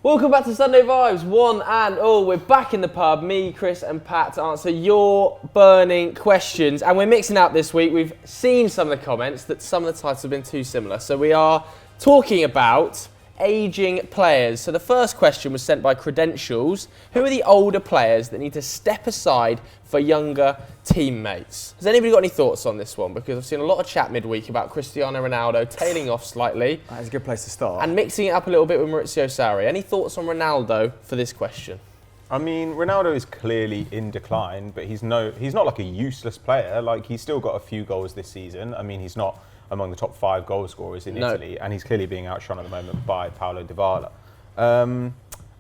Welcome back to Sunday Vibes, one and all. We're back in the pub, me, Chris and Pat, to answer your burning questions. And we're mixing up this week. We've seen some of the comments that some of the titles have been too similar. So we are talking about ageing players. So the first question was sent by Credentials. Who are the older players that need to step aside for younger teammates? Has anybody got any thoughts on this one? Because I've seen a lot of chat midweek about Cristiano Ronaldo tailing off slightly. That's a good place to start. And mixing it up a little bit with Maurizio Sarri. Any thoughts on Ronaldo for this question? I mean, Ronaldo is clearly in decline, but he's not like a useless player. Like, he's still got a few goals this season. I mean, he's not among the top 5 goal scorers in Italy, and he's clearly being outshone at the moment by Paulo Dybala.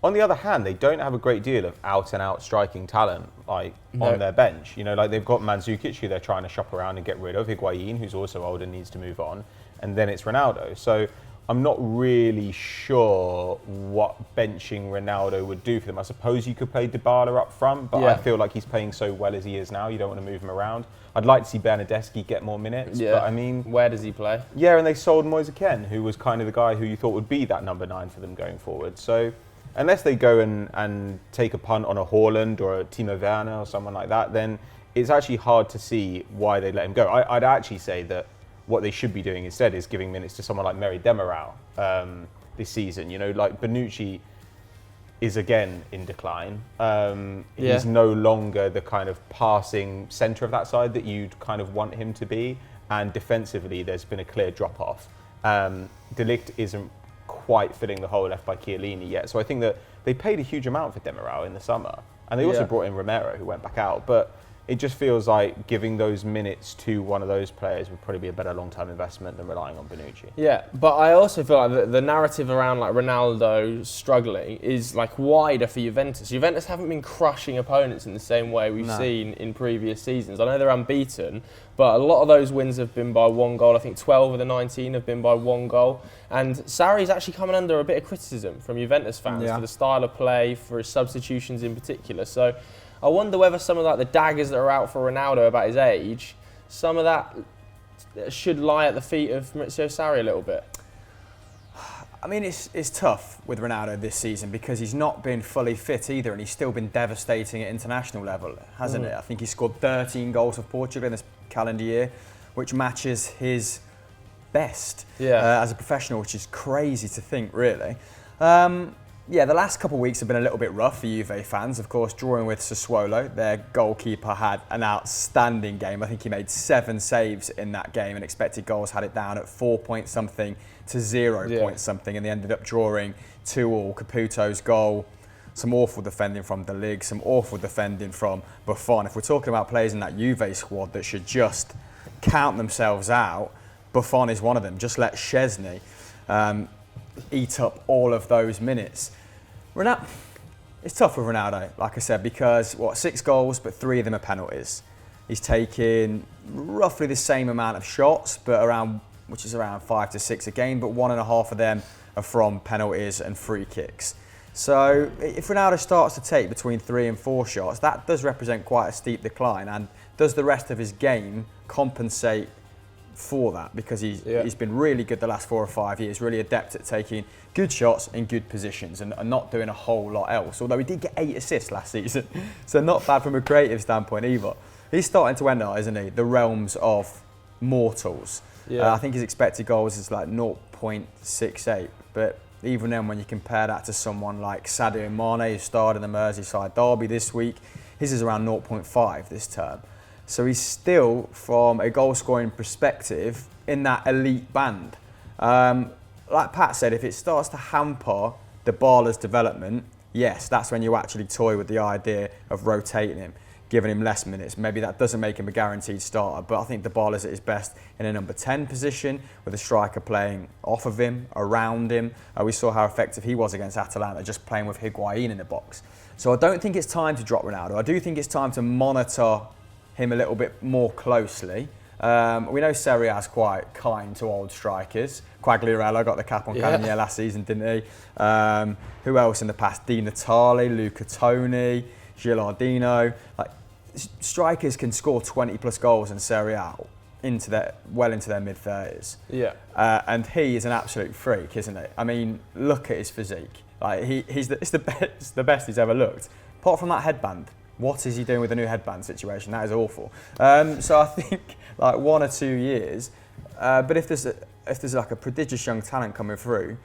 On the other hand, they don't have a great deal of out-and-out striking talent on their bench. You know, like they've got Mandzukic, who they're trying to shop around and get rid of, Higuain, who's also old and needs to move on, and then it's Ronaldo. So I'm not really sure what benching Ronaldo would do for them. I suppose you could play Dybala up front, but I feel like he's playing so well as he is now, you don't want to move him around. I'd like to see Bernardeschi get more minutes, but I mean... Where does he play? Yeah, and they sold Moise Kean, who was kind of the guy who you thought would be that number 9 for them going forward. So unless they go and take a punt on a Haaland or a Timo Werner or someone like that, then it's actually hard to see why they let him go. I'd actually say that what they should be doing instead is giving minutes to someone like Mary Demiral this season. You know, like Bonucci is again in decline. He's no longer the kind of passing centre of that side that you'd kind of want him to be. And defensively, there's been a clear drop-off. De Ligt isn't quite filling the hole left by Chiellini yet. So I think that they paid a huge amount for Demiral in the summer. And they also brought in Romero, who went back out. But it just feels like giving those minutes to one of those players would probably be a better long-term investment than relying on Bonucci. Yeah, but I also feel like the narrative around like Ronaldo struggling is like wider for Juventus. Juventus haven't been crushing opponents in the same way we've seen in previous seasons. I know they're unbeaten, but a lot of those wins have been by 1 goal. I think 12 of the 19 have been by 1 goal. And Sarri's actually coming under a bit of criticism from Juventus fans for the style of play, for his substitutions in particular. So I wonder whether some of like the daggers that are out for Ronaldo about his age, some of that should lie at the feet of Maurizio Sarri a little bit. I mean, it's tough with Ronaldo this season because he's not been fully fit either, and he's still been devastating at international level, hasn't it? I think he scored 13 goals for Portugal in this calendar year, which matches his best as a professional, which is crazy to think, really. The last couple of weeks have been a little bit rough for Juve fans. Of course, drawing with Sassuolo, their goalkeeper had an outstanding game. I think he made 7 saves in that game, and expected goals had it down at 4 point something to 0 point something, and they ended up drawing 2-2. Caputo's goal, some awful defending from De Ligt, some awful defending from Buffon. If we're talking about players in that Juve squad that should just count themselves out, Buffon is one of them. Just let Szczesny eat up all of those minutes. It's tough with Ronaldo, like I said, because 6 goals, but 3 of them are penalties. He's taken roughly the same amount of shots, which is around 5 to 6 a game, but 1.5 of them are from penalties and free kicks. So if Ronaldo starts to take between 3 and 4 shots, that does represent quite a steep decline. And does the rest of his game compensate for that? Because he's been really good the last 4 or 5 years, really adept at taking good shots in good positions and not doing a whole lot else. Although he did get 8 assists last season, so not bad from a creative standpoint either. He's starting to enter, isn't he, the realms of mortals. I think his expected goals is like 0.68, but even then when you compare that to someone like Sadio Mane, who starred in the Merseyside derby this week, his is around 0.5 this term. So he's still, from a goal-scoring perspective, in that elite band. Like Pat said, if it starts to hamper Dybala's development, yes, that's when you actually toy with the idea of rotating him, giving him less minutes. Maybe that doesn't make him a guaranteed starter, but I think Dybala's at his best in a number 10 position, with a striker playing off of him, around him. We saw how effective he was against Atalanta, just playing with Higuain in the box. So I don't think it's time to drop Ronaldo. I do think it's time to monitor him a little bit more closely. We know Serie A is quite kind to old strikers. Quagliarella got the cap on Cavani last season, didn't he? Who else in the past? Di Natale, Luca Toni, Gilardino. Like, strikers can score 20 plus goals in Serie A into their mid-30s. And he is an absolute freak, isn't he? I mean, look at his physique. Like it's the best he's ever looked. Apart from that headband, what is he doing with the new headband situation? That is awful. So I think like 1 or 2 years. But if there's like a prodigious young talent coming through,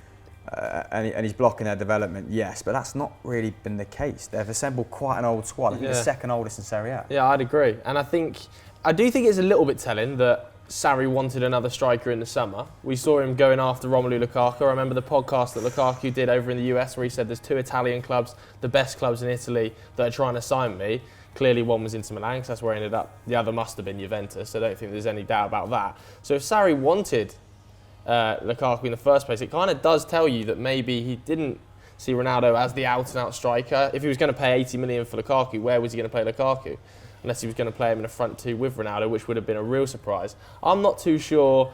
and he's blocking their development, yes. But that's not really been the case. They've assembled quite an old squad. I think the second oldest in Serie A. Yeah, I'd agree. And I do think it's a little bit telling that Sarri wanted another striker in the summer. We saw him going after Romelu Lukaku. I remember the podcast that Lukaku did over in the US where he said there's 2 Italian clubs, the best clubs in Italy, that are trying to sign me. Clearly one was Inter Milan, because that's where he ended up. The other must have been Juventus. I don't think there's any doubt about that. So if Sarri wanted Lukaku in the first place, it kind of does tell you that maybe he didn't see Ronaldo as the out-and-out striker. If he was going to pay 80 million for Lukaku, where was he going to play Lukaku? Unless he was going to play him in a front 2 with Ronaldo, which would have been a real surprise. I'm not too sure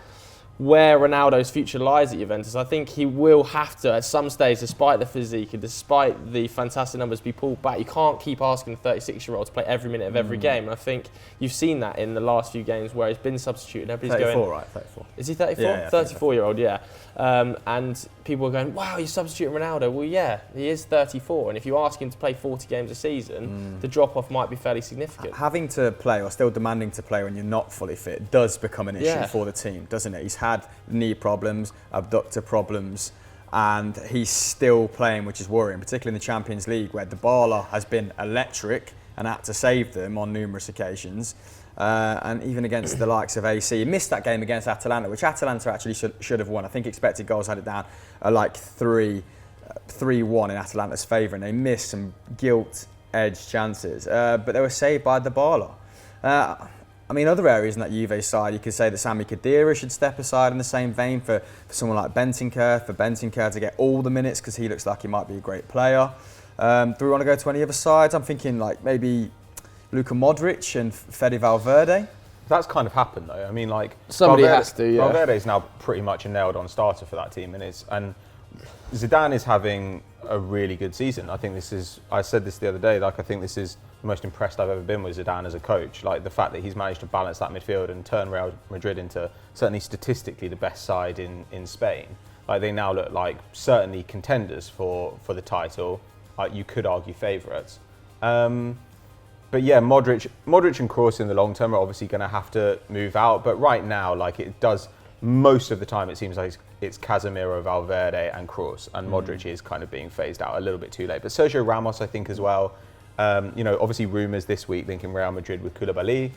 where Ronaldo's future lies at Juventus. I think he will have to, at some stage, despite the physique and despite the fantastic numbers, be pulled back. You can't keep asking a 36-year-old to play every minute of every game. And I think you've seen that in the last few games where he's been substituted. Everybody's 34, going, right? 34. Is he 34? Yeah, 34-year-old, yeah. And people are going, wow, you're substituting Ronaldo. Well, yeah, he is 34. And if you ask him to play 40 games a season, the drop-off might be fairly significant. Having to play, or still demanding to play when you're not fully fit, does become an issue for the team, doesn't it? He's had knee problems, abductor problems, and he's still playing, which is worrying, particularly in the Champions League, where Dybala has been electric and had to save them on numerous occasions. And even against the likes of AC. He missed that game against Atalanta, which Atalanta actually should have won. I think expected goals had it down like 3-1 in Atalanta's favour, and they missed some gilt-edged chances. But they were saved by Dybala. I mean, other areas in that Juve side, you could say that Sami Khedira should step aside in the same vein for someone like Bentancur, to get all the minutes, because he looks like he might be a great player. Do we want to go to any other sides? I'm thinking like maybe Luka Modric and Fede Valverde. That's kind of happened though. I mean, like somebody has to. Yeah. Valverde's now pretty much a nailed-on starter for that team, and Zidane is having a really good season. I said this the other day. Like I think this is the most impressed I've ever been with Zidane as a coach. Like the fact that he's managed to balance that midfield and turn Real Madrid into certainly statistically the best side in Spain. Like they now look like certainly contenders for the title. You could argue favourites. But yeah, Modric and Kroos in the long term are obviously going to have to move out. But right now, like it does, most of the time it seems like it's Casemiro, Valverde and Kroos, and Modric is kind of being phased out a little bit too late. But Sergio Ramos, I think as well. Obviously rumours this week linking Real Madrid with Koulibaly.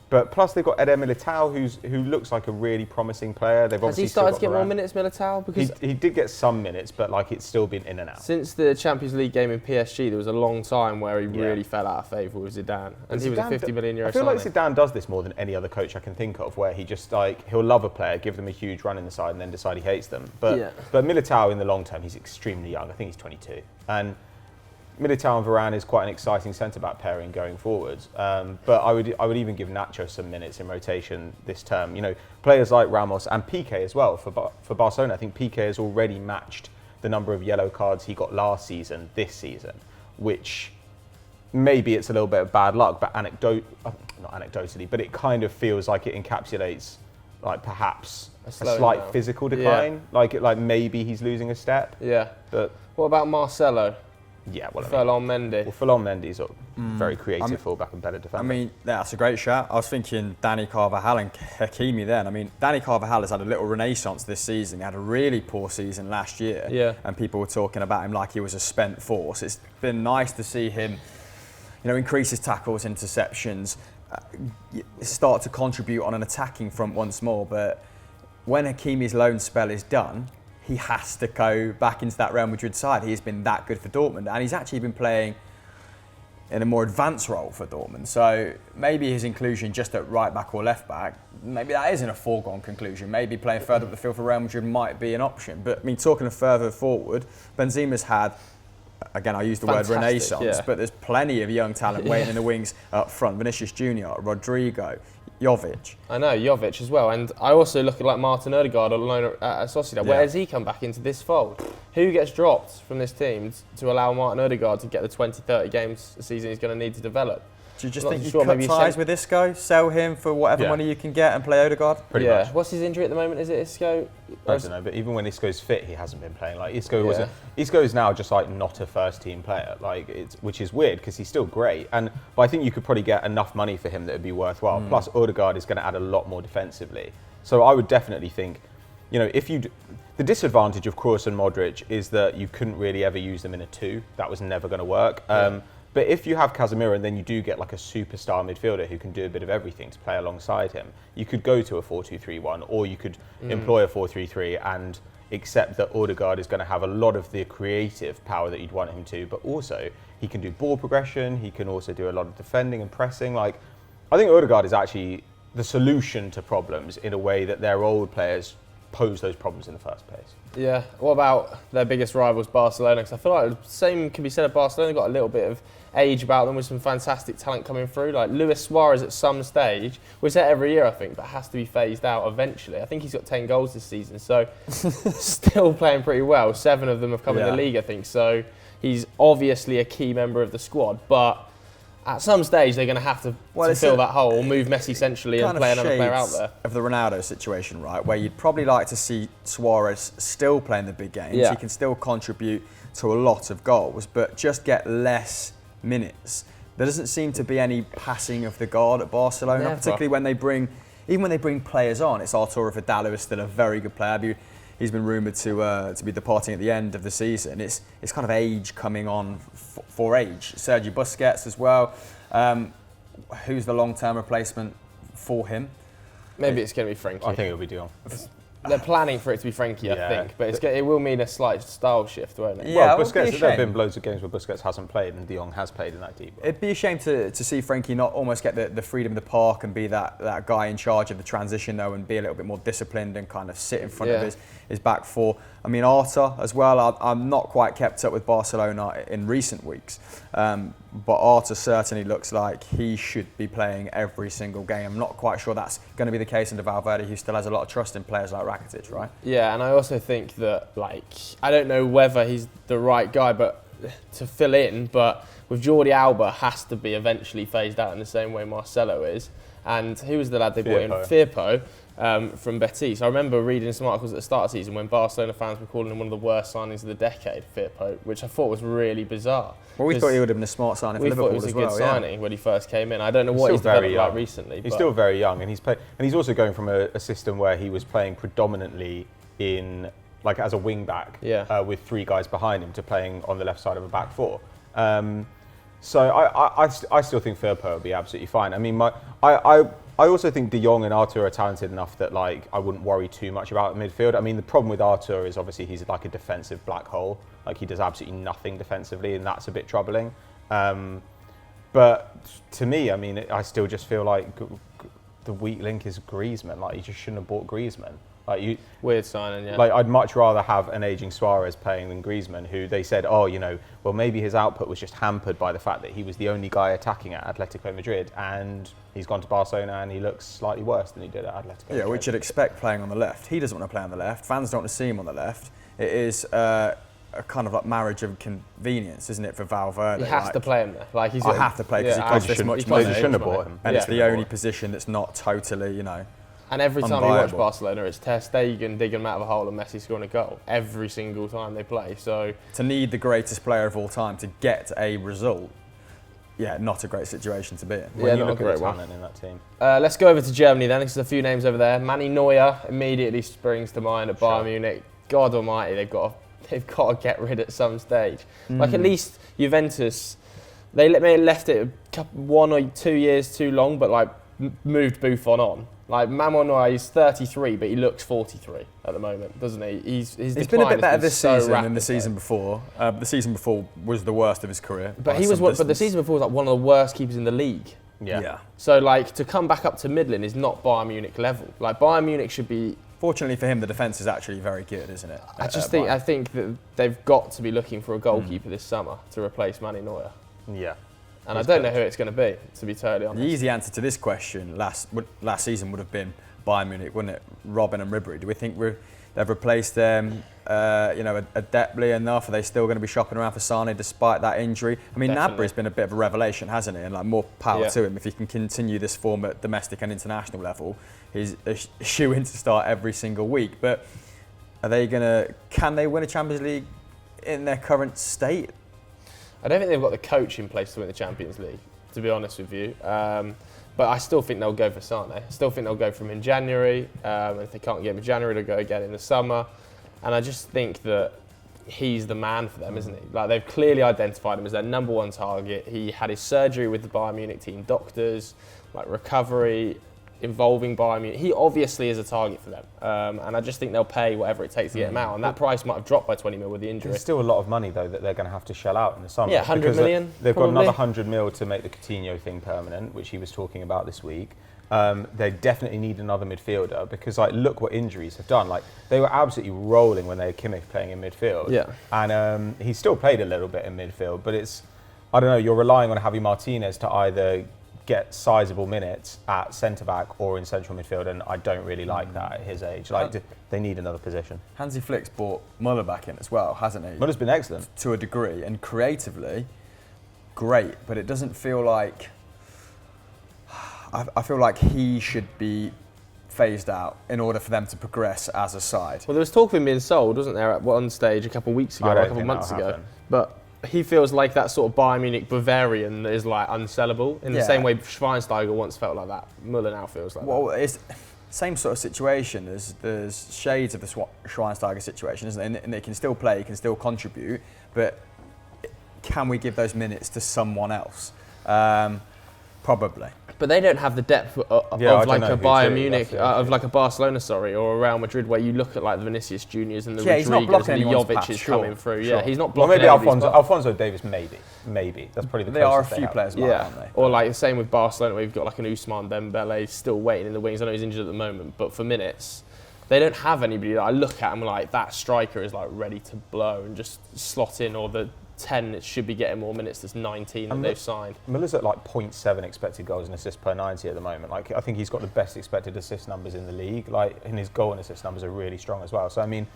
But plus they've got Eder Militao, who looks like a really promising player. Has he started to get more minutes, Militao? Because he did get some minutes, but like it's still been in and out. Since the Champions League game in PSG, there was a long time where he really fell out of favour with Zidane, and he was a 50 million euro signing. I feel like Zidane does this more than any other coach I can think of, where he just he'll love a player, give them a huge run in the side, and then decide he hates them. But Militao in the long term, he's extremely young. I think he's 22, and Militao and Varane is quite an exciting centre-back pairing going forwards. But I would even give Nacho some minutes in rotation this term. Players like Ramos and Piqué as well for Barcelona. I think Piqué has already matched the number of yellow cards he got last season this season, which maybe it's a little bit of bad luck, but not anecdotally, but it kind of feels like it encapsulates like perhaps a slight physical decline. Like maybe he's losing a step. Yeah. But what about Marcelo? Yeah, Ferland Mendy. Well, Ferland Mendy's a very creative fullback and better defender. I mean, that's a great shout. I was thinking Dani Carvajal and Hakimi then. I mean, Dani Carvajal has had a little renaissance this season. He had a really poor season last year. And people were talking about him like he was a spent force. It's been nice to see him, increase his tackles, interceptions, start to contribute on an attacking front once more. But when Hakimi's loan spell is done, he has to go back into that Real Madrid side. He has been that good for Dortmund, and he's actually been playing in a more advanced role for Dortmund. So maybe his inclusion just at right back or left back, maybe that isn't a foregone conclusion. Maybe playing further up the field for Real Madrid might be an option. But I mean, talking further forward, Benzema's had, again, I use the word renaissance, but there's plenty of young talent waiting in the wings up front. Vinicius Junior, Rodrigo, Jovic. I know, Jovic as well. And I also look at like Martin Odegaard alone at Sociedad. Where has he come back into this fold? Who gets dropped from this team to allow Martin Odegaard to get the 20, 30 games a season he's going to need to develop? Do you just I'm think not you sure, cut maybe ties with Isco, sell him for whatever money you can get and play Odegaard? Pretty much. What's his injury at the moment? Is it Isco? I don't know, but even when Isco's fit, he hasn't been playing. Like Isco Yeah. Isco is now just like not a first team player, like which is weird because he's still great. But I think you could probably get enough money for him that would be worthwhile. Plus, Odegaard is going to add a lot more defensively. So I would definitely think, the disadvantage of Kroos and Modric is that you couldn't really ever use them in a 2. That was never going to work. But if you have Casemiro and then you do get like a superstar midfielder who can do a bit of everything to play alongside him, you could go to a 4-2-3-1, or you could employ a 4-3-3 and accept that Odegaard is going to have a lot of the creative power that you'd want him to, but also he can do ball progression, he can also do a lot of defending and pressing. Like, I think Odegaard is actually the solution to problems in a way that their old players pose those problems in the first place. Yeah. What about their biggest rivals, Barcelona? Because I feel like the same can be said of Barcelona. They've got a little bit of age about them with some fantastic talent coming through. Like Luis Suarez at some stage, we say every year I think, but has to be phased out eventually. I think he's got 10 goals this season, so still playing pretty well. 7 of them have come in the league, I think. So he's obviously a key member of the squad, but at some stage they're going to have to fill that hole, move Messi centrally and play another player out there. Of the Ronaldo situation, right, where you'd probably like to see Suarez still playing the big games. Yeah. He can still contribute to a lot of goals, but just get less minutes. There doesn't seem to be any passing of the guard at Barcelona, particularly when they bring players on. It's Arturo Vidal, who is still a very good player. He's been rumoured to be departing at the end of the season. It's kind of age coming on for age. Sergio Busquets as well. Who's the long-term replacement for him? Maybe it's going to be Frankie. I think it'll be De Jong. They're planning for it to be Frankie, I think, but it will mean a slight style shift, won't it? Yeah, well, Busquets, there have been loads of games where Busquets hasn't played and De Jong has played in that deep. It'd be a shame to see Frankie not almost get the freedom of the park and be that guy in charge of the transition, though, and be a little bit more disciplined and kind of sit in front of his back four. I mean, Arta as well, I'm not quite kept up with Barcelona in recent weeks, but Arta certainly looks like he should be playing every single game. I'm not quite sure that's going to be the case under Valverde, who still has a lot of trust in players like Rakitic, right? Yeah, and I also think that, I don't know whether he's the right guy but to fill in, but with Jordi Alba has to be eventually phased out in the same way Marcelo is. And who was the lad they brought in? Firpo. From Betis. I remember reading some articles at the start of the season when Barcelona fans were calling him one of the worst signings of the decade, Firpo, which I thought was really bizarre. Well, we thought he would have been a smart signing for Liverpool as well. We thought it was a good signing when he first came in. I don't know He's what he's developed young. like recently. He's still very young, and he's also going from a system where he was playing predominantly in as a wing back with 3 guys behind him to playing on the left side of a back 4. So I still think Firpo will be absolutely fine. I mean, I also think De Jong and Arthur are talented enough that I wouldn't worry too much about midfield. I mean, the problem with Arthur is obviously he's like a defensive black hole. He does absolutely nothing defensively, and that's a bit troubling. But to me, I mean, I still just feel like the weak link is Griezmann. You just shouldn't have bought Griezmann. Weird signing, yeah. I'd much rather have an aging Suarez playing than Griezmann, who they said, well, maybe his output was just hampered by the fact that he was the only guy attacking at Atletico Madrid, and he's gone to Barcelona and he looks slightly worse than he did at Atletico Madrid. Yeah, which you'd expect playing on the left. He doesn't want to play on the left. Fans don't want to see him on the left. It is a kind of marriage of convenience, isn't it, for Valverde? He has to play him there. I have to play because he costs this much money. They shouldn't have bought him. And it's the only position that's not totally, And every time you watch unviable. Barcelona, it's Ter Stegen digging him out of a hole and Messi scoring a goal every single time they play. So to need the greatest player of all time to get a result, not a great situation to be in. When you look at the talent in that team. Let's go over to Germany then. There's a few names over there. Manny Neuer immediately springs to mind at Bayern Munich. God Almighty, they've got to get rid at some stage. At least Juventus, they left it 1 or 2 years too long, but moved Buffon on. Manuel Neuer, he's 33, but he looks 43 at the moment, doesn't he? He's been a bit better this season than the rapid, season before. The season before was the worst of his career. But but the season before was one of the worst keepers in the league. Yeah. So to come back up to middling is not Bayern Munich level. Bayern Munich should be. Fortunately for him, the defence is actually very good, isn't it? I think that they've got to be looking for a goalkeeper this summer to replace Manny Neuer. Yeah. And I don't know who it's going to be, to be totally honest. The easy answer to this question last season would have been Bayern Munich, wouldn't it? Robben and Ribery. Do They've replaced them, adeptly enough. Are they still going to be shopping around for Sane despite that injury? I mean, Gnabry's been a bit of a revelation, hasn't he? And like, more power to him if he can continue this form at domestic and international level. He's a shoe-in to start every single week. But can they win a Champions League in their current state? I don't think they've got the coach in place to win the Champions League, to be honest with you. But I still think they'll go for Sane. I still think they'll go for him in January. And if they can't get him in January, they'll go again in the summer. And I just think that he's the man for them, isn't he? Like, they've clearly identified him as their number one target. He had his surgery with the Bayern Munich team doctors, like recovery, involving Bayern Munich. He obviously is a target for them. And I just think they'll pay whatever it takes to get him out. And that price might have dropped by 20 mil with the injury. There's still a lot of money, though, that they're going to have to shell out in the summer. Yeah, 100 million. They've got another 100 mil to make the Coutinho thing permanent, which he was talking about this week. They definitely need another midfielder because, like, look what injuries have done. Like, they were absolutely rolling when they had Kimmich playing in midfield. Yeah. And he still played a little bit in midfield, but I don't know, you're relying on Javi Martinez to either get sizable minutes at centre-back or in central midfield, and I don't really like that at his age. Like, they need another position. Hansi Flick's brought Muller back in as well, hasn't he? Muller's been excellent. To a degree, and creatively, great, but it doesn't feel like... I feel like he should be phased out in order for them to progress as a side. Well, there was talk of him being sold, wasn't there, at one stage a couple of weeks ago, or a couple of months ago. But he feels like that sort of Bayern Munich Bavarian that is like unsellable in the same way Schweinsteiger once felt like that. Muller now feels like that. Well, it's same sort of situation. There's shades of the Schweinsteiger situation, isn't there? And they can still play, can still contribute, but can we give those minutes to someone else? Probably. But they don't have the depth of like a Bayern Munich, of like a Barcelona, or a Real Madrid, where you look at like the Vinicius Juniors and the Rodriguez and the Jovic's coming through. Sure. Yeah, he's not blocking. Well, maybe Alphonso Davies, maybe. That's probably the closest they are a few players, aren't they? Or like the same with Barcelona, where you've got like an Ousmane Dembele still waiting in the wings. I know he's injured at the moment, but for minutes, they don't have anybody that I look at and I'm like, that striker is like ready to blow and just slot in, or the 10 that should be getting more minutes. There's 19 that they've signed. Miller's at like 0.7 expected goals and assists per 90 at the moment. Like, I think he's got the best expected assist numbers in the league. Like, and his goal and assist numbers are really strong as well. So I mean,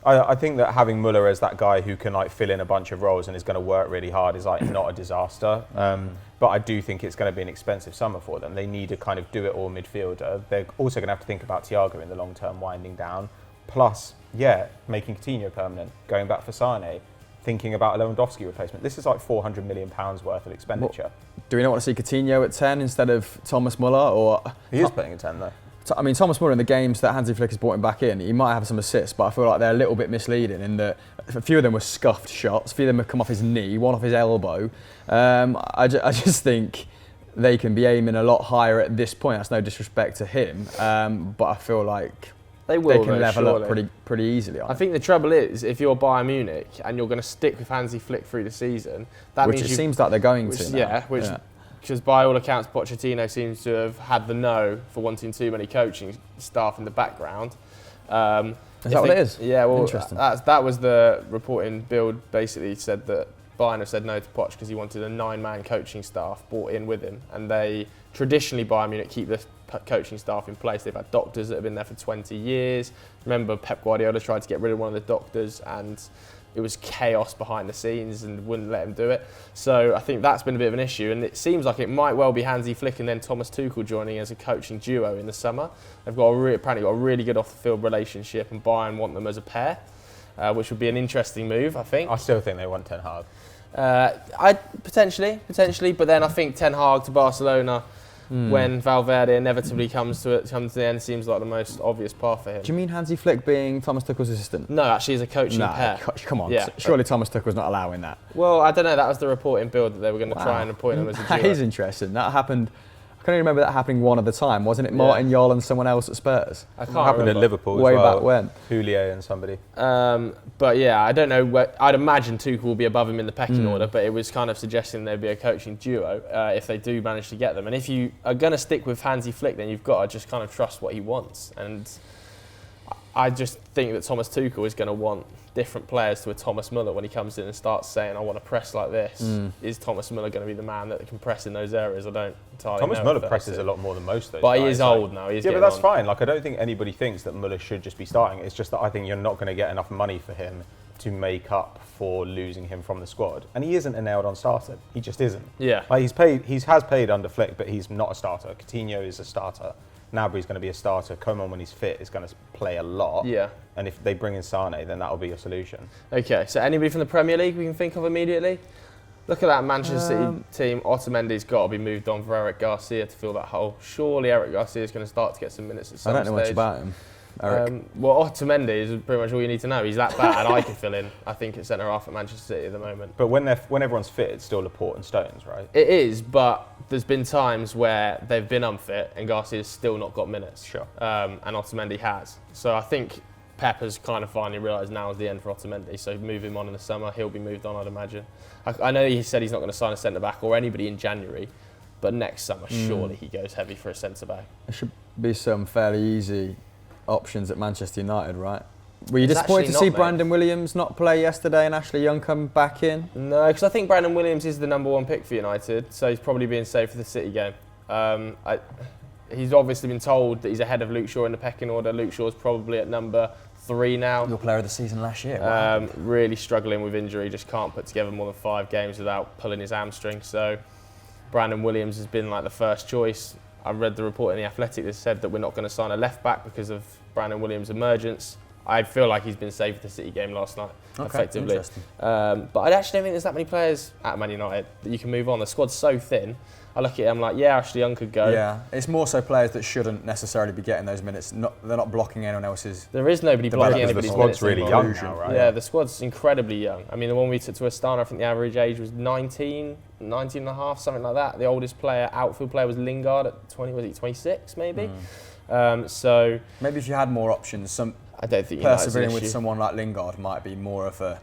I think that having Muller as that guy who can like fill in a bunch of roles and is going to work really hard is like not a disaster. But I do think it's going to be an expensive summer for them. They need to kind of do it all midfielder. They're also going to have to think about Thiago in the long term winding down. Plus, making Coutinho permanent, going back for Sane, thinking about a Lewandowski replacement. This is like £400 million worth of expenditure. Do we not want to see Coutinho at 10 instead of Thomas Muller? Or he is playing at 10 though. I mean, Thomas Muller in the games that Hansi Flick has brought him back in, he might have some assists, but I feel like they're a little bit misleading in that a few of them were scuffed shots, a few of them have come off his knee, one off his elbow. I just think they can be aiming a lot higher at this point. That's no disrespect to him, but I feel like they can level up pretty easily. I think the trouble is, if you're Bayern Munich and you're going to stick with Hansi Flick through the season, that means it seems like they're going to now. Because by all accounts, Pochettino seems to have had the no for wanting too many coaching staff in the background. Is that what it is? Yeah, well, interesting. That was the reporting. Bild basically said that Bayern have said no to Poch because he wanted a 9-man coaching staff brought in with him, and they traditionally, Bayern Munich, keep the coaching staff in place. They've had doctors that have been there for 20 years. Remember, Pep Guardiola tried to get rid of one of the doctors, and it was chaos behind the scenes and wouldn't let him do it. So I think that's been a bit of an issue, and it seems like it might well be Hansi Flick and then Thomas Tuchel joining as a coaching duo in the summer. They've got apparently got a really good off-the-field relationship, and Bayern want them as a pair, which would be an interesting move, I think. I still think they want Ten Hag. Potentially, but then I think Ten Hag to Barcelona when Valverde inevitably comes to the end seems like the most obvious path for him. Do you mean Hansi Flick being Thomas Tuchel's assistant? No, actually as a coaching pair. Come on, surely Thomas Tuchel's not allowing that. Well, I don't know, that was the reporting Bild that they were going to try and appoint him as a duo. That is interesting. That happened, I can only remember that happening one at a time, wasn't it? Martin Jol and someone else at Spurs. I can't happened remember. at Liverpool way as well. Back when. Houllier and somebody. But yeah, I don't know. I'd imagine Tuchel will be above him in the pecking order, but it was kind of suggesting there'd be a coaching duo if they do manage to get them. And if you are going to stick with Hansi Flick, then you've got to just kind of trust what he wants. And I just think that Thomas Tuchel is going to want different players to a Thomas Müller when he comes in and starts saying, I want to press like this. Is Thomas Müller going to be the man that can press in those areas? I don't entirely Thomas know. Müller presses a lot more than most of those But guys. he is old now. He's yeah, but getting that's on. fine. Like, I don't think anybody thinks that Müller should just be starting. It's just that I think you're not going to get enough money for him to make up for losing him from the squad. And he isn't a nailed-on starter. He just isn't. Yeah. Like, he has played under Flick, but he's not a starter. Coutinho is a starter. Gnabry's going to be a starter. Coman, when he's fit, is going to play a lot. Yeah. And if they bring in Sane, then that'll be your solution. Okay, so anybody from the Premier League we can think of immediately? Look at that Manchester City team. Otamendi's got to be moved on for Eric Garcia to fill that hole. Surely Eric Garcia is going to start to get some minutes at some I don't know stage. much about him. Eric. Well, Otamendi is pretty much all you need to know. He's that bad. I can fill in, I think, at centre-half at Manchester City at the moment. But when everyone's fit, it's still Laporte and Stones, right? It is, but there's been times where they've been unfit and Garcia's still not got minutes. Sure. And Otamendi has. So I think Pep has kind of finally realised now is the end for Otamendi. So move him on in the summer. He'll be moved on, I'd imagine. I know he said he's not going to sign a centre-back or anybody in January, but next summer, surely he goes heavy for a centre-back. There should be some fairly easy options at Manchester United, right? Were you It's disappointed to actually see not, mate. Brandon Williams not play yesterday and Ashley Young come back in? No, because I think Brandon Williams is the number one pick for United, so he's probably being saved for the City game. He's obviously been told that he's ahead of Luke Shaw in the pecking order. Luke Shaw's probably at number 3 now. Your player of the season last year. Really struggling with injury, just can't put together more than 5 games without pulling his hamstring. So Brandon Williams has been like the first choice. I read the report in The Athletic that said that we're not going to sign a left back because of Brandon Williams' emergence. I feel like he's been saved for the City game last night, effectively. Interesting. But I actually don't think there's that many players at Man United that you can move on. The squad's so thin. I look at it, I'm like, yeah, Ashley Young could go. Yeah, it's more so players that shouldn't necessarily be getting those minutes. They're not blocking anyone else's. There is nobody blocking Because anybody's the minutes squad's really anymore. young now, right? Yeah, the squad's incredibly young. I mean, the one we took to Astana, I think the average age was 19 and a half, something like that. The oldest outfield player was Lingard at 26 maybe. So Maybe if you had more options, I don't think United's an persevering with issue. someone like Lingard might be more of a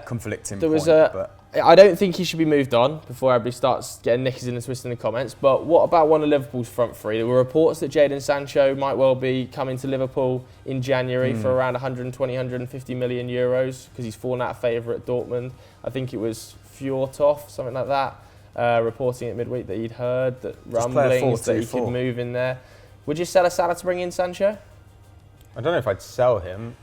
conflicting There point. was but I don't think he should be moved on before everybody starts getting knickers in and twisting in the comments. But what about one of Liverpool's front three? There were reports that Jadon Sancho might well be coming to Liverpool in January for around 120, 150 million euros because he's fallen out of favour at Dortmund. I think it was Fjortoff, something like that, reporting at midweek that he'd heard that rumblings that he could move in there. Would you sell a Salah to bring in Sancho? I don't know if I'd sell him.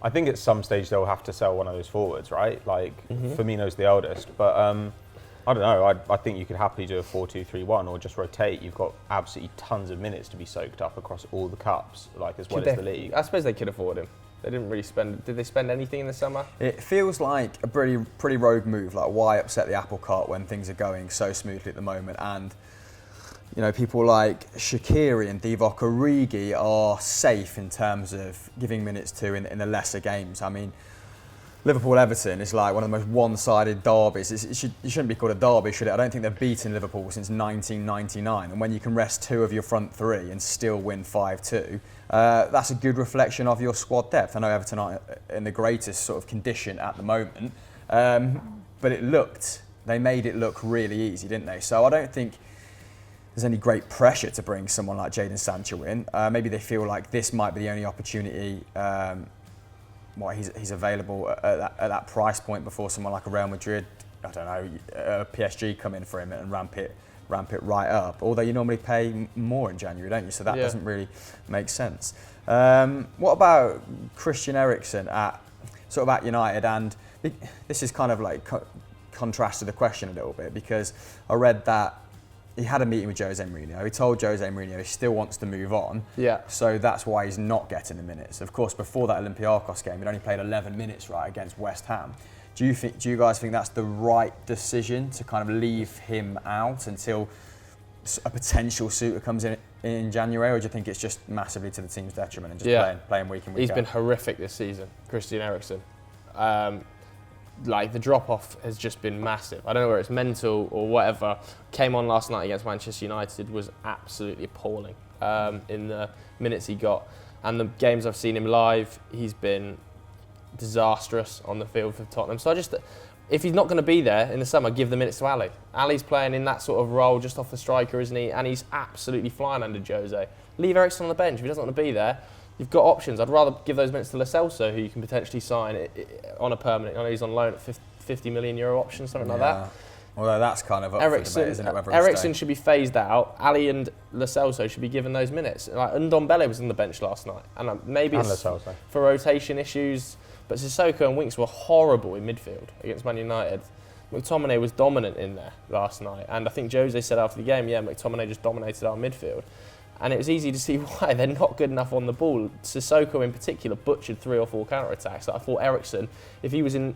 I think at some stage they'll have to sell one of those forwards, right? Like, Firmino's the eldest. But I don't know. I think you could happily do a 4-2-3-1 or just rotate. You've got absolutely tons of minutes to be soaked up across all the cups, like as well as the league. I suppose they could afford him. They didn't really spend. Did they spend anything in the summer? it feels like a pretty rogue move. Like, why upset the apple cart when things are going so smoothly at the moment? And you know, people like Shaqiri and Divock Origi are safe in terms of giving minutes to in the lesser games. I mean, Liverpool-Everton is like one of the most one-sided derbies. It shouldn't be called a derby, should it? I don't think they've beaten Liverpool since 1999. And when you can rest 2 of your front 3 and still win 5-2, that's a good reflection of your squad depth. I know Everton aren't in the greatest sort of condition at the moment, but they made it look really easy, didn't they? So I don't think there's any great pressure to bring someone like Jadon Sancho in. Maybe they feel like this might be the only opportunity he's available at that price point before someone like a Real Madrid, I don't know, PSG come in for him and ramp it right up. Although you normally pay more in January, don't you? So that doesn't really make sense. What about Christian Eriksen at United? And this is kind of like contrasted the question a little bit, because I read that he had a meeting with Jose Mourinho. He told Jose Mourinho he still wants to move on. Yeah. So that's why he's not getting the minutes. Of course, before that Olympiacos game, he'd only played 11 minutes, right, against West Ham. Do you guys think that's the right decision to kind of leave him out until a potential suitor comes in January, or do you think it's just massively to the team's detriment and just playing week in, week out? He's been horrific this season, Christian Eriksen. Like, the drop-off has just been massive. I don't know whether it's mental or whatever. Came on last night against Manchester United, was absolutely appalling in the minutes he got. And the games I've seen him live, he's been disastrous on the field for Tottenham. So if he's not going to be there in the summer, give the minutes to Ali. Ali's playing in that sort of role just off the striker, isn't he? And he's absolutely flying under Jose. Leave Eriksen on the bench. If he doesn't want to be there, you've got options. I'd rather give those minutes to Lo Celso, who you can potentially sign on a permanent. I know he's on loan at 50 million euro option, something like that. Although that's kind of up for debate, isn't it? Eriksen should be phased out. Ali and Lo Celso should be given those minutes. Like Ndombele was on the bench last night, and maybe it's for rotation issues. But Sissoko and Winks were horrible in midfield against Man United. McTominay was dominant in there last night, and I think Jose said after the game, McTominay just dominated our midfield. And it was easy to see why. They're not good enough on the ball. Sissoko in particular butchered 3 or 4 counter-attacks. I thought Eriksen, if he was in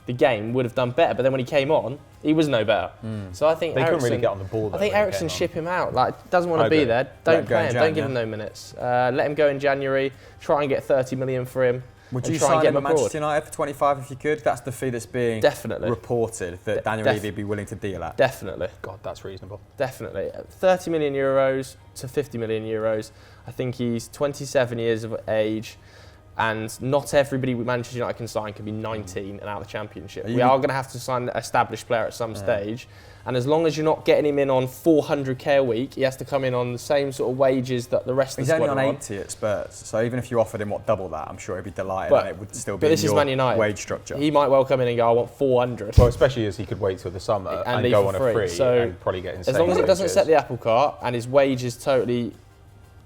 the game, would have done better. But then when he came on, he was no better. So I think they couldn't really get on the ball. I think Eriksen ship him out. Like, doesn't want to be there. Don't play him. Don't give him no minutes. Let him go in January. Try and get 30 million for him. Would you sign him at Manchester United for 25 if you could? That's the fee that's being reported that Daniel Levy would be willing to deal at. Definitely. God, that's reasonable. Definitely. 30 million euros to 50 million euros. I think he's 27 years of age, and not everybody with Manchester United can sign can be 19 and out of the Championship. We are going to have to sign an established player at some stage. And as long as you're not getting him in on 400k a week, he has to come in on the same sort of wages that the rest of the squad are on. He's only on 80 at Spurs, so even if you offered him double that, I'm sure he'd be delighted, and it would still be in your wage structure. He might well come in and go, I want 400. Well, especially as he could wait till the summer and go on a free and probably get insane as long as it doesn't wages. set the apple cart and his wage is totally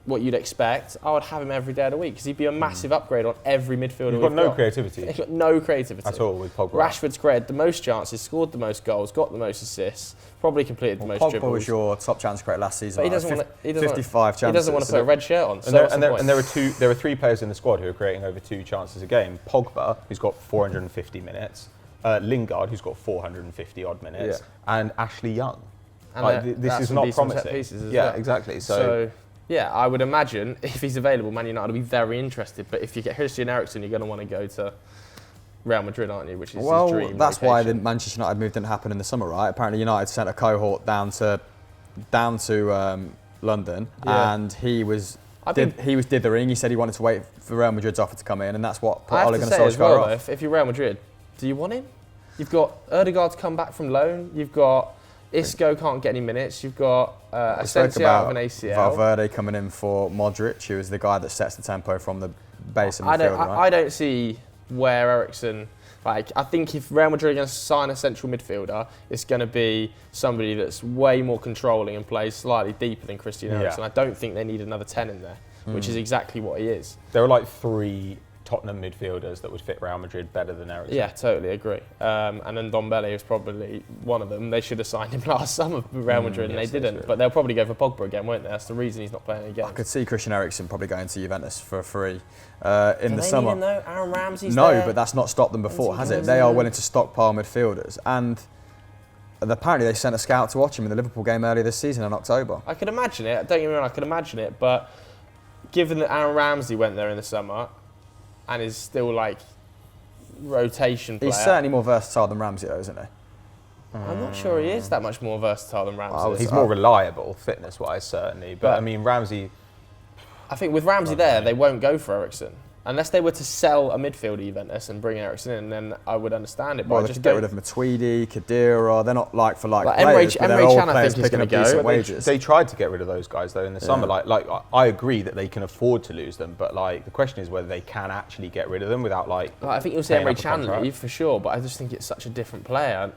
what you'd expect, I would have him every day of the week because he'd be a massive upgrade on every midfielder. He's got no creativity. He's got no creativity at all with Pogba. Rashford's created the most chances, scored the most goals, got the most assists, probably completed the most dribbles. Pogba was your top chance creator last season. But he doesn't want 55 chances. He doesn't want to put a red shirt on. And there are 3 players in the squad who are creating over 2 chances a game. Pogba, who's got 450 minutes. Lingard, who's got 450 odd minutes, and Ashley Young. And this is not promising. Exactly. So yeah, I would imagine if he's available, Man United will be very interested. But if you get Christian Eriksen, you're going to want to go to Real Madrid, aren't you? Which is his dream. That's why the Manchester United move didn't happen in the summer, right? Apparently, United sent a cohort down to London, and he was dithering. He said he wanted to wait for Real Madrid's offer to come in, and that's what put Ole Gunnar Solskjaer off. If you're Real Madrid, do you want him? You've got Ødegaard's come back from loan. You've got Isco can't get any minutes. You've got Asensio out of an ACL. Valverde coming in for Modric, who is the guy that sets the tempo from the base of the midfield. I don't see where Eriksen. I think if Real Madrid are going to sign a central midfielder, it's going to be somebody that's way more controlling and plays slightly deeper than Christian Eriksen. I don't think they need another 10 in there, which is exactly what he is. There are like 3 Tottenham midfielders that would fit Real Madrid better than Eriksen. Yeah, totally agree. And then Ndombele is probably one of them. They should have signed him last summer for Real Madrid, and they didn't. But they'll probably go for Pogba again, won't they? That's the reason he's not playing again. I could see Christian Eriksen probably going to Juventus for free in the Do summer. they need him though? Aaron Ramsey's No, there. but that's not stopped them before, has it? They are willing to stockpile midfielders, and apparently they sent a scout to watch him in the Liverpool game earlier this season in October. I could imagine it. Don't get me wrong, I could imagine it. But given that Aaron Ramsey went there in the summer and is still like rotation player. He's certainly more versatile than Ramsey, though, isn't he? I'm not sure he is that much more versatile than Ramsey. He's more reliable, fitness-wise, certainly. But I mean, Ramsey. I think with Ramsey there, they won't go for Eriksen. Unless they were to sell a midfielder Juventus and bring Eriksen in, then I would understand it. But well, they could get rid of Matuidi, Khedira. They're not like players, Emre but they're all Can, I players think, is picking going up to decent go. wages. They tried to get rid of those guys though in the summer. Like I agree that they can afford to lose them, but like the question is whether they can actually get rid of them without I think you'll see Emre Can leave for sure, but I just think it's such a different player.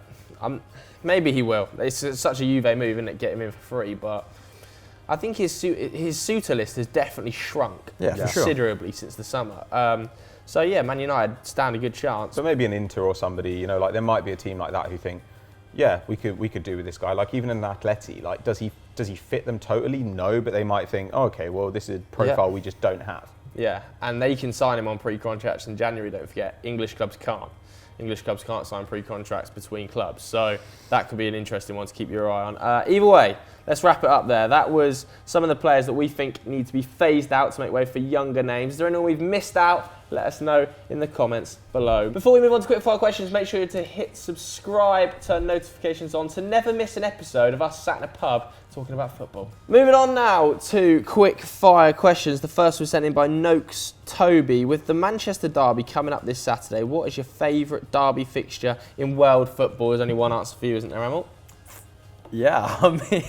Maybe he will. It's such a Juve move, isn't it? Get him in for free, but I think his suitor list has definitely shrunk considerably since the summer. So yeah, Man United stand a good chance. So maybe an Inter or somebody, like there might be a team like that who think, yeah, we could do with this guy. Like even an Atleti, like does he fit them totally? No, but they might think, oh, okay, well this is a profile we just don't have. Yeah, and they can sign him on pre-contracts in January. Don't forget, English clubs can't. English clubs can't sign pre-contracts between clubs, so that could be an interesting one to keep your eye on. Either way, let's wrap it up there. That was some of the players that we think need to be phased out to make way for younger names. Is there anyone we've missed out? Let us know in the comments below. Before we move on to quickfire questions, make sure to hit subscribe, turn notifications on to never miss an episode of us sat in a pub talking about football. Moving on now to quick fire questions. The first was sent in by Noakes Toby. With the Manchester derby coming up this Saturday, what is your favourite derby fixture in world football? There's only one answer for you, isn't there, Emil? Yeah, I mean,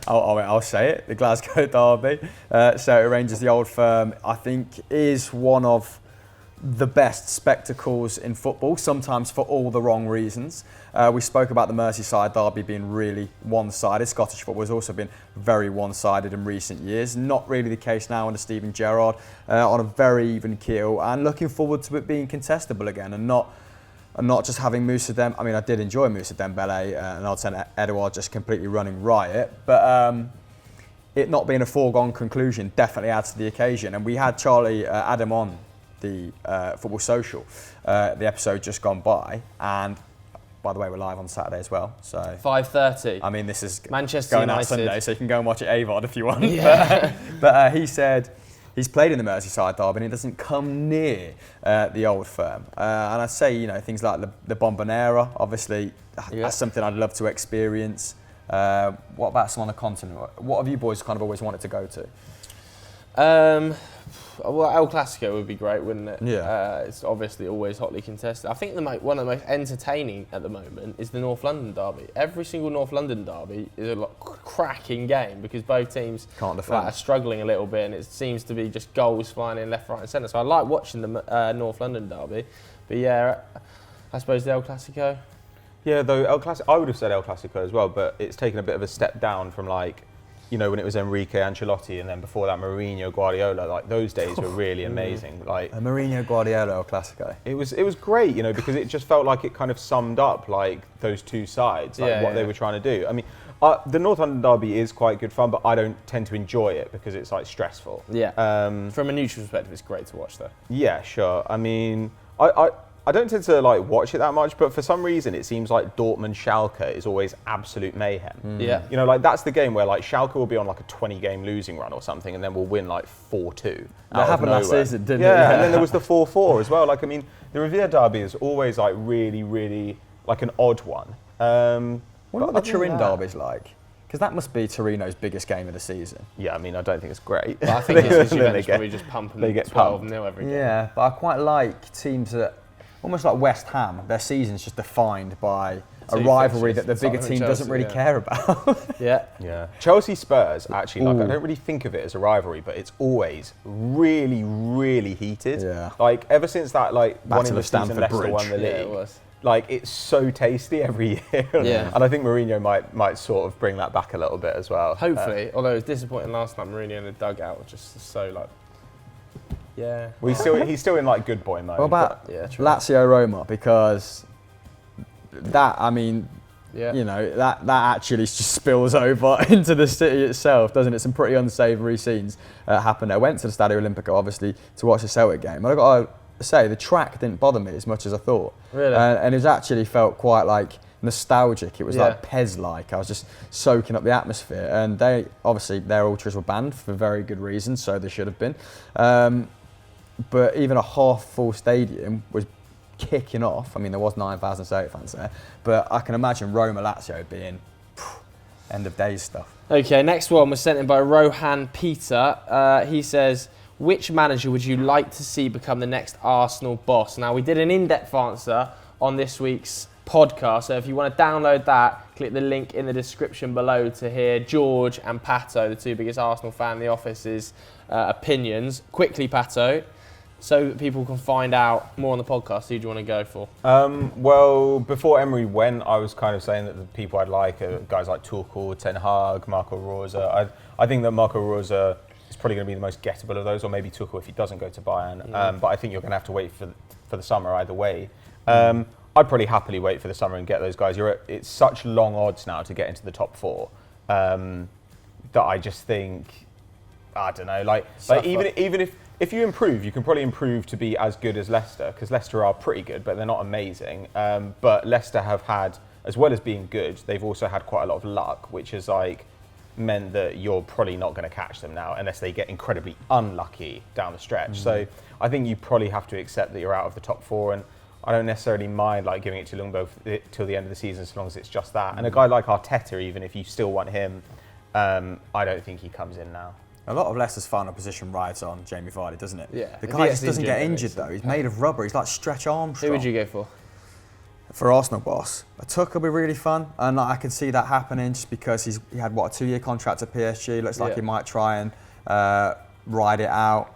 I'll say it. The Glasgow Derby, Celtic Rangers, the Old Firm, I think is one of the best spectacles in football, sometimes for all the wrong reasons. We spoke about the Merseyside Derby being really one-sided. Scottish football has also been very one-sided in recent years. Not really the case now under Steven Gerrard, on a very even keel, and looking forward to it being contestable again and not just having Moussa Dembélé. I mean, I did enjoy Moussa Dembélé and Odsonne Edouard just completely running riot, but it not being a foregone conclusion definitely adds to the occasion. And we had Charlie Adam on the Football Social, the episode just gone by, and by the way, we're live on Saturday as well. So 5:30. I mean, this is Manchester going United. out Sunday, so you can go and watch it AVOD if you want. Yeah. But he said he's played in the Merseyside Derby and it doesn't come near the Old Firm. And I'd say, things like the Bombonera, obviously, that's something I'd love to experience. What about some on the continent? What have you boys kind of always wanted to go to? Well, El Clasico would be great, wouldn't it? Yeah. It's obviously always hotly contested. I think one of the most entertaining at the moment is the North London Derby. Every single North London Derby is a cracking game because both teams Can't defend. are struggling a little bit, and it seems to be just goals flying in left, right, and centre. So I like watching the North London Derby. But yeah, I suppose the El Clasico. Yeah, though El Clasico, I would have said El Clasico as well, but it's taken a bit of a step down from when it was Enrique Ancelotti, and then before that Mourinho, Guardiola. Those days were really amazing. A Mourinho, Guardiola, El Clasico. It was great, because it just felt like it kind of summed up those two sides, what they were trying to do. I mean, the North London Derby is quite good fun, but I don't tend to enjoy it because it's stressful. Yeah. From a neutral perspective, it's great to watch though. Yeah, sure. I mean, I don't tend to watch it that much, but for some reason it seems like Dortmund Schalke is always absolute mayhem. Yeah. That's the game where Schalke will be on a 20-game losing run or something, and then we'll win 4-2. That happened last season, didn't it? Yeah, and then there was the 4-4 as well. The Revere Derby is always really, really an odd one. What are the Turin derbies like? Because that must be Torino's biggest game of the season. Yeah, I mean, I don't think it's great. But I think it's because Juventus probably just pumping 12-0 every game. Yeah, but I quite like teams that, almost like West Ham, their season's just defined by a rivalry that the bigger team doesn't really care about. Yeah. Chelsea Spurs, actually, I don't really think of it as a rivalry, but it's always really, really heated. Yeah. Ever since that, one Battle in the of season Stamford Leicester Bridge. won the league. Yeah, it was. It's so tasty every year. Yeah. And I think Mourinho might sort of bring that back a little bit as well. Hopefully, although it was disappointing last night, Mourinho in the dugout was just so yeah. Well, he's still in good boy mode. What about true. Lazio Roma? Because that, I mean, Yeah. that actually just spills over into the city itself, doesn't it? Some pretty unsavoury scenes happened. I went to the Stadio Olimpico, obviously, to watch the Celtic game. And I got to say, the track didn't bother me as much as I thought. Really? And it actually felt quite nostalgic. It was Pez-like. I was just soaking up the atmosphere. And their ultras were banned for very good reasons, so they should have been. But even a half-full stadium was kicking off. I mean, there was 9,000 Celtic fans there, but I can imagine Roma-Lazio being end-of-days stuff. Okay, next one was sent in by Rohan Peter. He says, which manager would you like to see become the next Arsenal boss? Now, we did an in-depth answer on this week's podcast, so if you want to download that, click the link in the description below to hear George and Pato, the two biggest Arsenal fans in the office's opinions. Quickly, Pato, so that people can find out more on the podcast, who do you want to go for? Well, before Emery went, I was kind of saying that the people I'd like are guys like Tuchel, Ten Hag, Marco Rosa. I think that Marco Rosa is probably going to be the most gettable of those, or maybe Tuchel if he doesn't go to Bayern. But I think you're going to have to wait for the summer either way. I'd probably happily wait for the summer and get those guys. It's such long odds now to get into the top four that I just think, I don't know, even if you improve, you can probably improve to be as good as Leicester, because Leicester are pretty good, but they're not amazing. But Leicester have had, as well as being good, they've also had quite a lot of luck, which has meant that you're probably not going to catch them now unless they get incredibly unlucky down the stretch. So I think you probably have to accept that you're out of the top four, and I don't necessarily mind giving it to Lungbo till the end of the season, as long as it's just that. And a guy like Arteta, even if you still want him, I don't think he comes in now. A lot of Leicester's final position rides on Jamie Vardy, doesn't it? Yeah. The guy just doesn't get injured though. He's made of rubber. He's like Stretch Armstrong. Who would you go for? for Arsenal boss, a tuck will be really fun, and I can see that happening just because he had a 2-year contract at PSG. Looks like he might try and ride it out.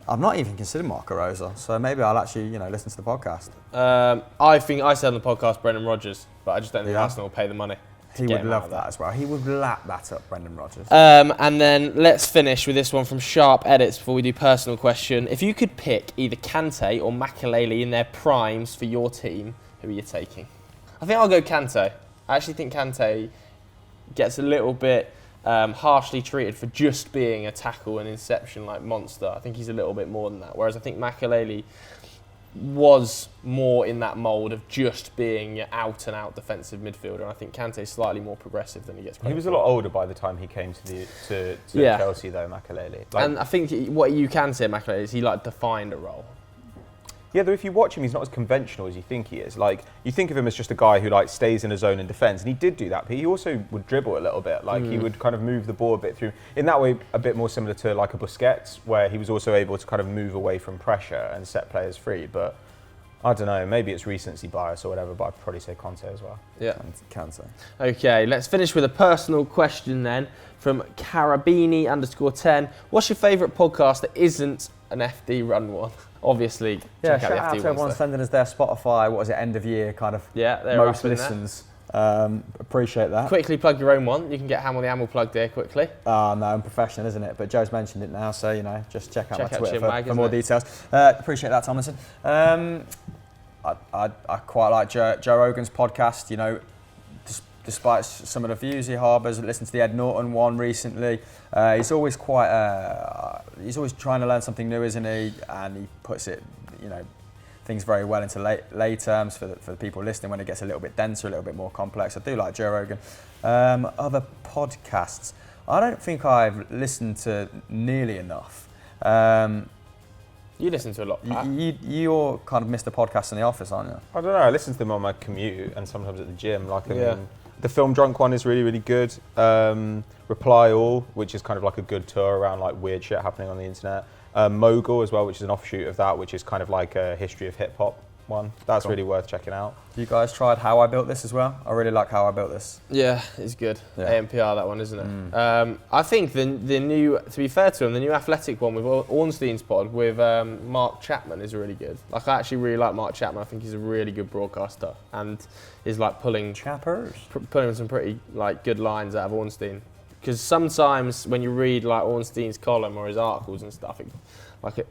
I've not even considered Marco Rosa, so maybe I'll actually listen to the podcast. I think I said on the podcast Brendan Rodgers, but I just don't think Arsenal will pay the money. He would love that as well. He would lap that up, Brendan Rodgers. And then let's finish with this one from Sharp Edits before we do personal question. If you could pick either Kante or Makelele in their primes for your team, who are you taking? I think I'll go Kante. I actually think Kante gets a little bit harshly treated for just being a tackle and inception like monster. I think he's a little bit more than that. Whereas I think Makelele was more in that mould of just being an out-and-out defensive midfielder. And I think Kante's slightly more progressive than he gets. He was a lot older by the time he came to Chelsea, though, Makelele. And I think what you can say, Makelele, is he defined a role. Yeah, though if you watch him, he's not as conventional as you think he is. You think of him as just a guy who stays in a zone and defends, and he did do that. But he also would dribble a little bit. He would kind of move the ball a bit through. In that way, a bit more similar to a Busquets, where he was also able to kind of move away from pressure and set players free. But I don't know, maybe it's recency bias or whatever. But I'd probably say Conte as well. Yeah, Conte. Okay, let's finish with a personal question then from Carabini_10. What's your favourite podcast that isn't an FD run one? Obviously, shout out to everyone sending us their Spotify, end of year kind of most listens. Appreciate that. Quickly plug your own one. You can get Ham on the Amel plugged here quickly. No, I'm professional, isn't it? But Joe's mentioned it now, so just check out my Twitter for more details. Appreciate that, Tomlinson. I quite like Joe Rogan's podcast. Despite some of the views he harbours, listened to the Ed Norton one recently. He's always he's always trying to learn something new, isn't he? And he puts it, things very well into lay terms for the people listening when it gets a little bit denser, a little bit more complex. I do like Joe Rogan. Other podcasts, I don't think I've listened to nearly enough. You listen to a lot, Pat. You're kind of Mr. Podcast in the office, aren't you? I don't know. I listen to them on my commute and sometimes at the gym. The Film Drunk one is really, really good. Reply All, which is kind of a good tour around weird shit happening on the internet. Mogul as well, which is an offshoot of that, which is kind of a history of hip hop one. That's really worth checking out. You guys tried How I Built This as well? I really like How I Built This. Yeah, it's good. Yeah. AMPR, that one, isn't it? I think the new, to be fair to him, the new Athletic one with Ornstein's pod with Mark Chapman is really good. I actually really like Mark Chapman. I think he's a really good broadcaster and is pulling some pretty good lines out of Ornstein. Because sometimes when you read Ornstein's column or his articles and stuff,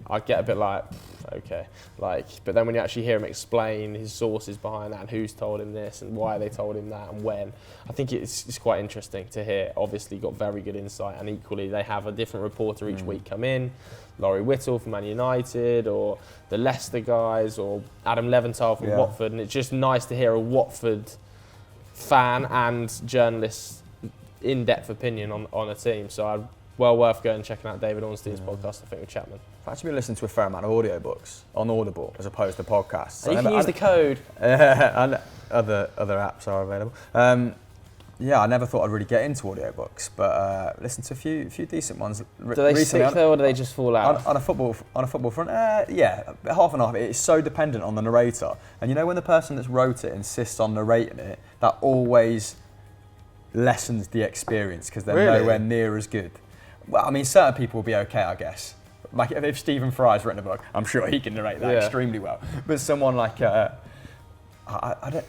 I get a bit okay. But then when you actually hear him explain his sources behind that and who's told him this and why they told him that and when, I think it's quite interesting to hear. Obviously got very good insight, and equally they have a different reporter each week come in. Laurie Whittle from Man United, or the Leicester guys, or Adam Leventhal from Watford, and it's just nice to hear a Watford fan and journalist in-depth opinion on a team. So well worth going and checking out David Ornstein's podcast, I think, with Chapman. I've actually been listening to a fair amount of audiobooks on Audible as opposed to podcasts. And you can use the code. And other apps are available. I never thought I'd really get into audiobooks, but listened to a few decent ones. Do they stick there or do they just fall out? On a football front, half and half. It's so dependent on the narrator. And when the person that's wrote it insists on narrating it, that always lessens the experience because they're nowhere near as good. Well, I mean, certain people will be okay, I guess. If Stephen Fry's written a book, I'm sure he can narrate that extremely well. But someone like I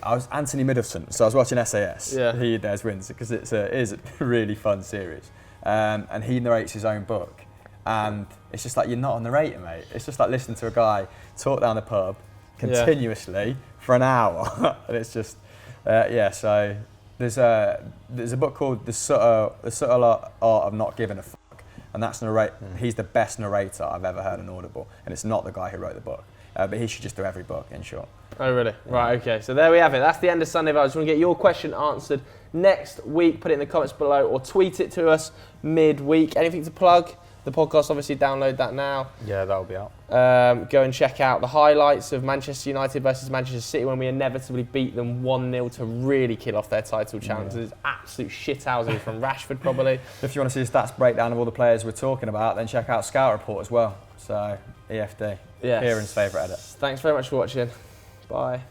was Anthony Middleton, so I was watching SAS. He Dares Wins because it is a really fun series, and he narrates his own book, and it's just you're not a narrator, mate. It's just listening to a guy talk down the pub continuously for an hour, and it's just So there's a book called The Subtle Art of Not Giving a Fuck. And that's he's the best narrator I've ever heard on Audible, and it's not the guy who wrote the book. But he should just do every book, in short. Oh, really? Right, okay. So there we have it. That's the end of Sunday Vibes. I just want to get your question answered next week. Put it in the comments below or tweet it to us midweek. Anything to plug? The podcast, obviously, download that now. Yeah, that'll be out. Go and check out the highlights of Manchester United versus Manchester City when we inevitably beat them 1-0 to really kill off their title challenge. There's absolute shithousing from Rashford, probably. If you want to see a stats breakdown of all the players we're talking about, then check out Scout Report as well. So, EFD. Kieran's favourite edit. Thanks very much for watching. Bye.